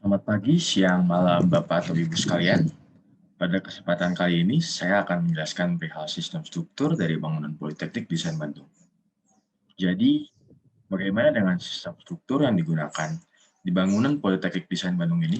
Selamat pagi, siang, malam, Bapak atau Ibu sekalian. Pada kesempatan kali ini, saya akan menjelaskan perihal sistem struktur dari bangunan Politeknik Desain Bandung. Jadi, bagaimana dengan sistem struktur yang digunakan di bangunan Politeknik Desain Bandung ini?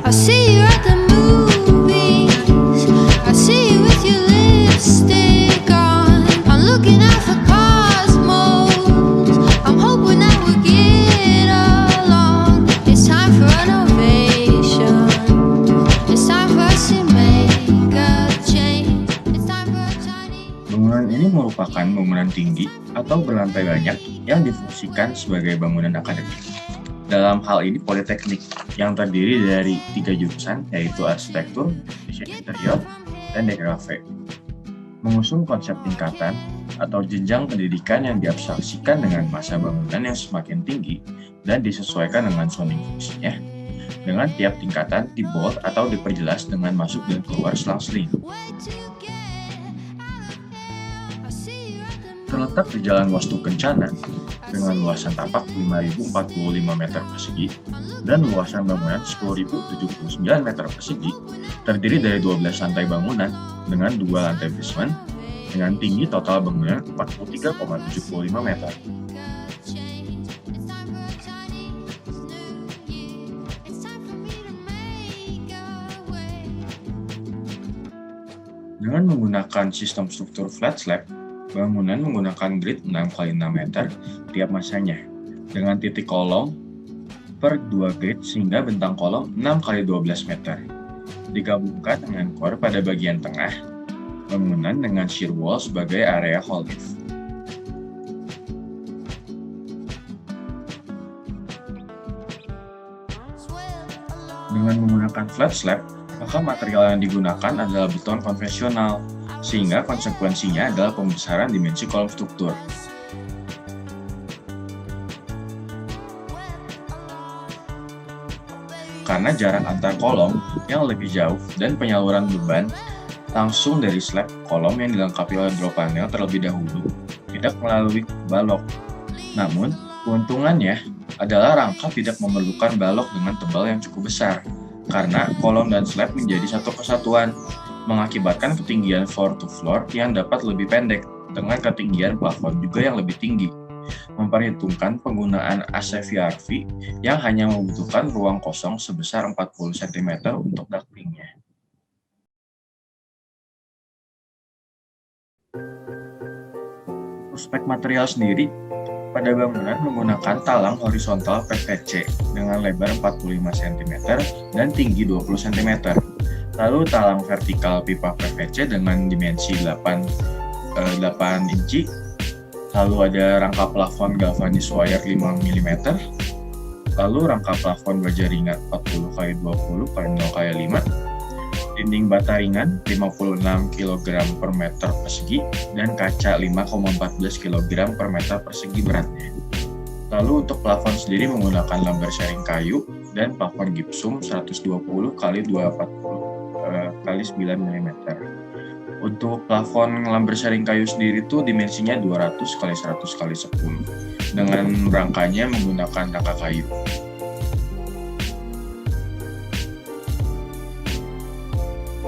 I see you at the movies. I see you with your lipstick on. I'm looking out for cosmos. I'm hoping that we'll get along. It's time for renovation. It's time for us to make a change. It's time for a Chinese. Bangunan ini merupakan bangunan tinggi atau berlantai banyak yang difungsikan sebagai bangunan akademik. Dalam hal ini Politeknik yang terdiri dari 3 jurusan yaitu arsitektur, desain interior, dan DKV. Mengusung konsep tingkatan atau jenjang pendidikan yang diabstraksikan dengan masa bangunan yang semakin tinggi dan disesuaikan dengan zoning fungsinya. Dengan tiap tingkatan dibold atau diperjelas dengan masuk dan keluar selang-seling. Terletak di Jalan Wastu Kencana dengan luasan tapak 5.045 meter persegi dan luasan bangunan 10.079 meter persegi, terdiri dari 12 lantai bangunan dengan 2 lantai basement dengan tinggi total bangunan 43,75 meter. Dengan menggunakan sistem struktur flat slab, bangunan menggunakan grid 6x6 meter tiap masanya, dengan titik kolom per 2 grid sehingga bentang kolom 6x12 meter. Digabungkan dengan core pada bagian tengah, bangunan dengan shear wall sebagai area hall lift. Dengan menggunakan flat slab, maka material yang digunakan adalah beton konvensional, sehingga konsekuensinya adalah pembesaran dimensi kolom struktur. Karena jarak antar kolom yang lebih jauh dan penyaluran beban langsung dari slab kolom yang dilengkapi oleh drop panel terlebih dahulu, tidak melalui balok. Namun, keuntungannya adalah rangka tidak memerlukan balok dengan tebal yang cukup besar, karena kolom dan slab menjadi satu kesatuan, mengakibatkan ketinggian floor to floor yang dapat lebih pendek dengan ketinggian plafon juga yang lebih tinggi, memperhitungkan penggunaan AC VRV yang hanya membutuhkan ruang kosong sebesar 40 cm untuk ductingnya. Spek material sendiri, pada bangunan menggunakan talang horizontal PVC dengan lebar 45 cm dan tinggi 20 cm. Lalu talang vertikal pipa PVC dengan dimensi 8 inci. Lalu ada rangka plafon galvanis wire 5 mm. Lalu rangka plafon baja ringan 40x20 x 0x5. Dinding bata ringan 56 kg per meter persegi dan kaca 5,14 kg per meter persegi beratnya. Lalu untuk plafon sendiri menggunakan lamber sharing kayu dan plafon gipsum 120 x 240 x 9 mm. Untuk plafon lamber sharing kayu sendiri itu dimensinya 200 x 100 x 10 dengan rangkanya menggunakan rangka kayu.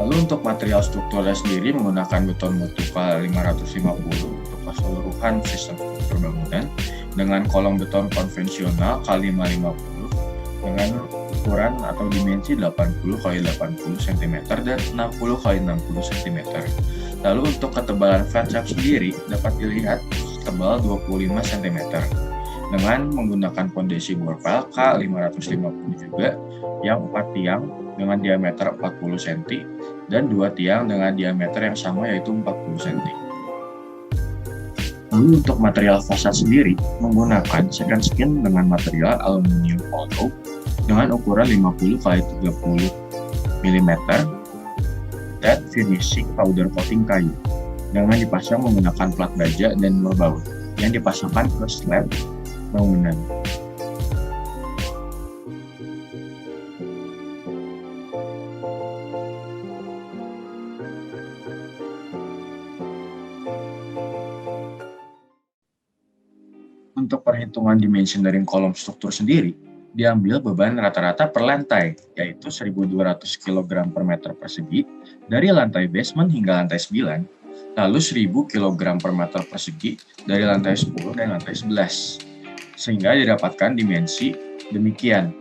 Lalu untuk material strukturnya sendiri menggunakan beton mutu K550 untuk keseluruhan sistem struktur bangunan dengan kolom beton konvensional K550 dengan ukuran atau dimensi 80 x 80 cm dan 60 x 60 cm. Lalu untuk ketebalan flat slab sendiri dapat dilihat tebal 25 cm dengan menggunakan pondasi borpel K550 juga yang 4 tiang dengan diameter 40 cm dan 2 tiang dengan diameter yang sama yaitu 40 cm. Lalu untuk material fasad sendiri menggunakan second skin dengan material aluminium hollow dengan ukuran 50 x 30 mm dan finishing powder coating kayu dengan dipasang menggunakan plat baja dan mur baut yang dipasangkan ke slab bangunan. Untuk perhitungan dimensioning kolom struktur sendiri, diambil beban rata-rata per lantai, yaitu 1.200 kg per meter persegi dari lantai basement hingga lantai 9, lalu 1.000 kg per meter persegi dari lantai 10 dan lantai 11, sehingga didapatkan dimensi demikian.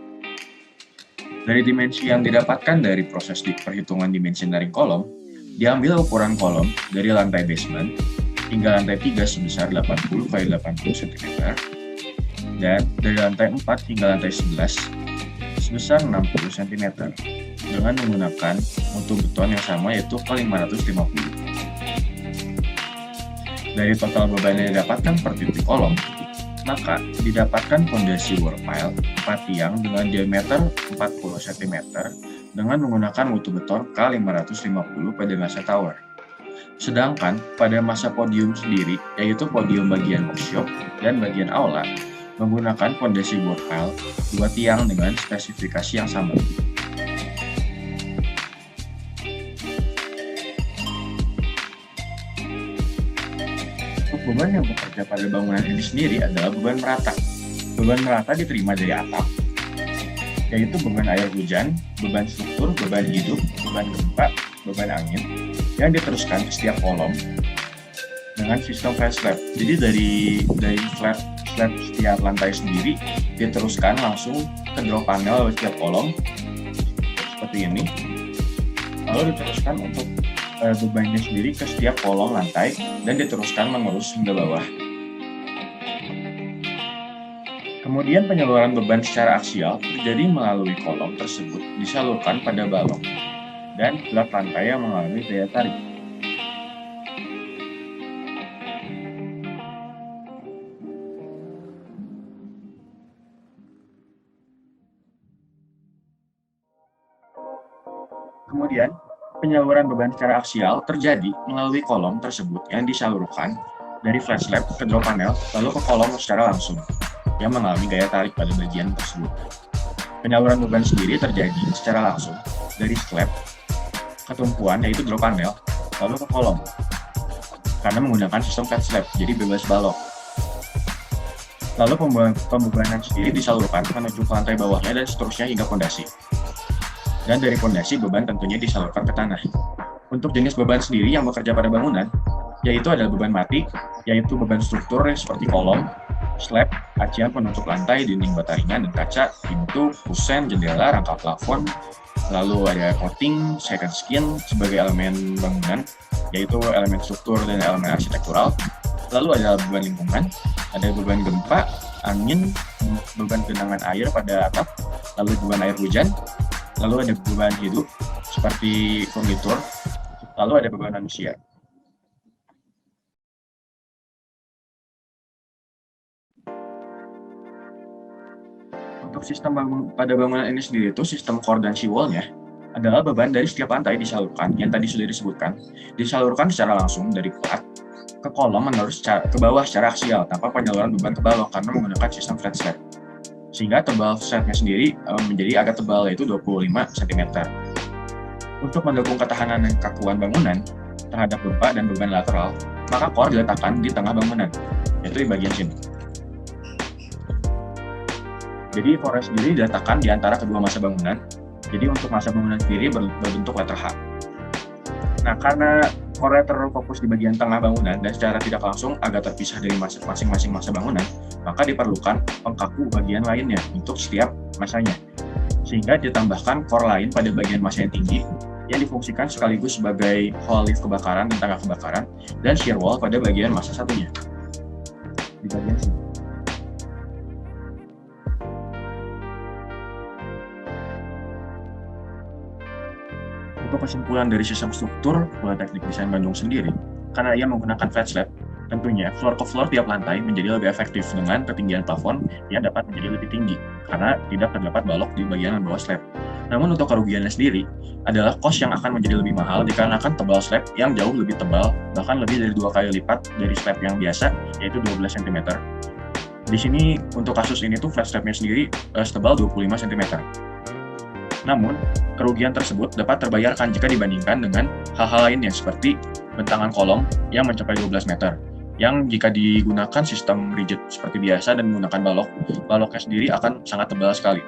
Dari dimensi yang didapatkan dari proses perhitungan dimensioning kolom, diambil ukuran kolom dari lantai basement hingga lantai 3 sebesar 80 x 80 cm, dan dari lantai 4 hingga lantai 11 sebesar 60 cm, dengan menggunakan mutu beton yang sama yaitu K550. Dari total beban yang didapatkan per titik kolom, maka didapatkan fondasi work pile 4 tiang dengan diameter 40 cm dengan menggunakan mutu beton K550 pada masa tower. Sedangkan pada masa podium sendiri, yaitu podium bagian workshop dan bagian aula, menggunakan fondasi work pile 2 tiang dengan spesifikasi yang sama. Untuk beban yang bekerja pada bangunan ini sendiri adalah beban merata. Beban merata diterima dari atap, yaitu beban air hujan, beban struktur, beban hidup, beban gempa, beban angin, yang diteruskan ke setiap kolom dengan sistem flat slab. Jadi dari flat slab setiap lantai sendiri diteruskan langsung ke drop panel setiap kolom seperti ini. Lalu diteruskan untuk bebannya sendiri ke setiap kolom lantai dan diteruskan mengerus hingga bawah. Kemudian penyaluran beban secara aksial terjadi melalui kolom tersebut disalurkan pada balok dan plat lantai yang mengalami daya tarik. Kemudian, penyaluran beban secara aksial terjadi melalui kolom tersebut yang disalurkan dari flat slab ke drop panel lalu ke kolom secara langsung yang mengalami gaya tarik pada bagian tersebut. Penyaluran beban sendiri terjadi secara langsung dari slab ke tumpuan yaitu drop panel lalu ke kolom karena menggunakan sistem flat slab, jadi bebas balok. Lalu pembebanan sendiri disalurkan menuju ke lantai bawahnya dan seterusnya hingga fondasi. Dan dari fondasi beban tentunya disalurkan ke tanah. Untuk jenis beban sendiri yang bekerja pada bangunan, yaitu adalah beban mati, yaitu beban struktur seperti kolom, slab, acian penutup lantai, dinding bata ringan dan kaca, pintu, kusen, jendela, rangka plafon, lalu ada coating, second skin sebagai elemen bangunan, yaitu elemen struktur dan elemen arsitektural. Lalu ada beban lingkungan, ada beban gempa, angin, beban genangan air pada atap, lalu beban air hujan, lalu ada beban hidup seperti furnitur, lalu ada beban manusia. Untuk sistem pada bangunan ini sendiri itu sistem core dan wall-nya adalah beban dari setiap lantai disalurkan, yang tadi sudah disebutkan, disalurkan secara langsung dari plat ke kolom menerus ke bawah secara aksial tanpa penyaluran beban ke balok karena menggunakan sistem flat slab. Sehingga tebal slabnya sendiri menjadi agak tebal yaitu 25 cm. Untuk mendukung ketahanan dan kekuatan bangunan terhadap gempa dan beban lateral, maka core diletakkan di tengah bangunan, yaitu di bagian sini. Jadi core sendiri diletakkan di antara kedua masa bangunan. Jadi untuk masa bangunan sendiri berbentuk letter H. Nah, karena core terfokus di bagian tengah bangunan dan secara tidak langsung agak terpisah dari masing-masing masa bangunan, maka diperlukan pengkaku bagian lainnya untuk setiap masanya. Sehingga ditambahkan core lain pada bagian masa yang tinggi yang difungsikan sekaligus sebagai hall lift kebakaran dan tangga kebakaran dan shear wall pada bagian masa satunya. Di bagian sini. Untuk kesimpulan dari sistem struktur Politeknik Desain Bandung sendiri, karena ia menggunakan flat slab, tentunya floor ke floor tiap lantai menjadi lebih efektif dengan ketinggian plafon yang dapat menjadi lebih tinggi karena tidak terdapat balok di bagian bawah slab. Namun untuk kerugiannya sendiri adalah cost yang akan menjadi lebih mahal dikarenakan tebal slab yang jauh lebih tebal, bahkan lebih dari 2 kali lipat dari slab yang biasa, yaitu 12 cm. Di sini untuk kasus ini tuh flat slabnya sendiri setebal 25 cm. Namun, kerugian tersebut dapat terbayarkan jika dibandingkan dengan hal-hal lainnya seperti bentangan kolom yang mencapai 12 meter, yang jika digunakan sistem rigid seperti biasa dan menggunakan baloknya sendiri akan sangat tebal sekali.